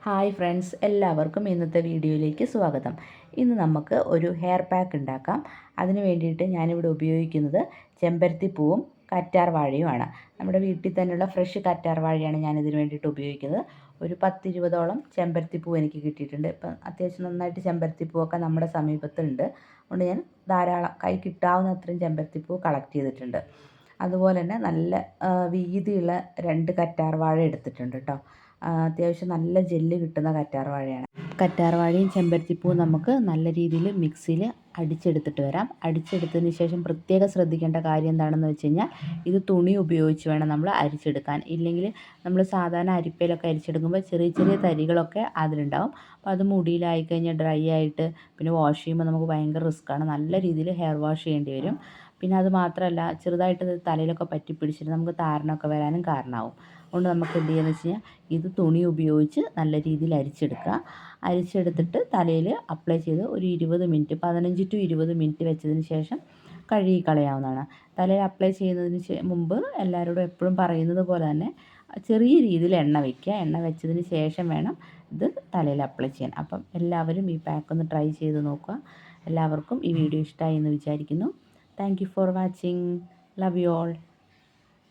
Hi friends, എല്ലാവർക്കും ഇന്നത്തെ വീഡിയോയിലേക്ക് സ്വാഗതം. ഇന്ന് നമുക്ക് ഒരു ഹെയർ പാക്ക് ഉണ്ടാക്കാം. അതിന് വേണ്ടിയിട്ട് ഞാനിവിടെ ഉപയോഗിക്കുന്നത് ചെമ്പരത്തിപ്പൂവും കറ്റാർ വാഴയുമാണ്. നമ്മുടെ വീട്ടിൽ തന്നെയുള്ള ഫ്രഷ് കറ്റാർ വാഴയാണ് ഞാനിതിന് വേണ്ടിയിട്ട് ഉപയോഗിക്കുന്നത്. ഒരു 10-20ഓളം ചെമ്പരത്തിപ്പൂ എനിക്ക് കിട്ടിയിട്ടുണ്ട്. ഇപ്പം അത്യാവശ്യം നന്നായിട്ട് ചെമ്പരത്തിപ്പൂവൊക്കെ നമ്മുടെ സമീപത്തുണ്ട്. അതുകൊണ്ട് ഞാൻ ധാരാളം കൈ കിട്ടാവുന്ന അത്രയും ചെമ്പരത്തിപ്പൂ കളക്ട് ചെയ്തിട്ടുണ്ട്. അതുപോലെ തന്നെ നല്ല വീതിയുള്ള 2 കറ്റാർ വാഴ എടുത്തിട്ടുണ്ട് കേട്ടോ. അത്യാവശ്യം നല്ല ജെല്ല് കിട്ടുന്ന കറ്റാർ വാഴയാണ്. കറ്റാർ വാഴയും ചെമ്പരത്തിപ്പൂവും നമുക്ക് നല്ല രീതിയിൽ മിക്സിയിൽ അടിച്ചെടുത്തിട്ട് വരാം. അടിച്ചെടുത്തതിന് ശേഷം പ്രത്യേകം ശ്രദ്ധിക്കേണ്ട കാര്യം എന്താണെന്ന് വെച്ച് കഴിഞ്ഞാൽ, ഇത് തുണി ഉപയോഗിച്ച് വേണം നമ്മൾ അരിച്ചെടുക്കാൻ. ഇല്ലെങ്കിൽ നമ്മൾ സാധാരണ അരിപ്പയിലൊക്കെ അരിച്ചെടുക്കുമ്പോൾ ചെറിയ ചെറിയ തരികളൊക്കെ അതിലുണ്ടാവും. അപ്പോൾ അത് മുടിയിലായി കഴിഞ്ഞാൽ ഡ്രൈ ആയിട്ട് പിന്നെ വാഷ് ചെയ്യുമ്പോൾ നമുക്ക് ഭയങ്കര റിസ്ക്കാണ്. നല്ല രീതിയിൽ ഹെയർ വാഷ് ചെയ്യേണ്ടി വരും. പിന്നെ അത് മാത്രമല്ല, ചെറുതായിട്ട് തലയിലൊക്കെ പറ്റി പിടിച്ചിട്ട് നമുക്ക് താരനൊക്കെ വരാനും കാരണമാവും. അതുകൊണ്ട് നമുക്ക് എന്ത് ചെയ്യുകയെന്ന് വെച്ച് കഴിഞ്ഞാൽ, ഇത് തുണി ഉപയോഗിച്ച് നല്ല രീതിയിൽ അരിച്ചെടുക്കുക. അരിച്ചെടുത്തിട്ട് തലയിൽ അപ്ലൈ ചെയ്ത് ഒരു 20 മിനിറ്റ് 15 ടു 20 മിനിറ്റ് വെച്ചതിന് ശേഷം കഴുകി കളയാവുന്നതാണ്. തലയിൽ അപ്ലൈ ചെയ്യുന്നതിന് മുമ്പ് എല്ലാവരോടും എപ്പോഴും പറയുന്നത് പോലെ തന്നെ ചെറിയ രീതിയിൽ എണ്ണ വയ്ക്കുക. എണ്ണ വെച്ചതിന് ശേഷം വേണം ഇത് തലയിൽ അപ്ലൈ ചെയ്യാൻ. അപ്പം എല്ലാവരും ഈ പാക്ക് ഒന്ന് ട്രൈ ചെയ്ത് നോക്കുക. എല്ലാവർക്കും ഈ വീഡിയോ ഇഷ്ടമായി എന്ന് വിചാരിക്കുന്നു. Thank you for watching. Love you all.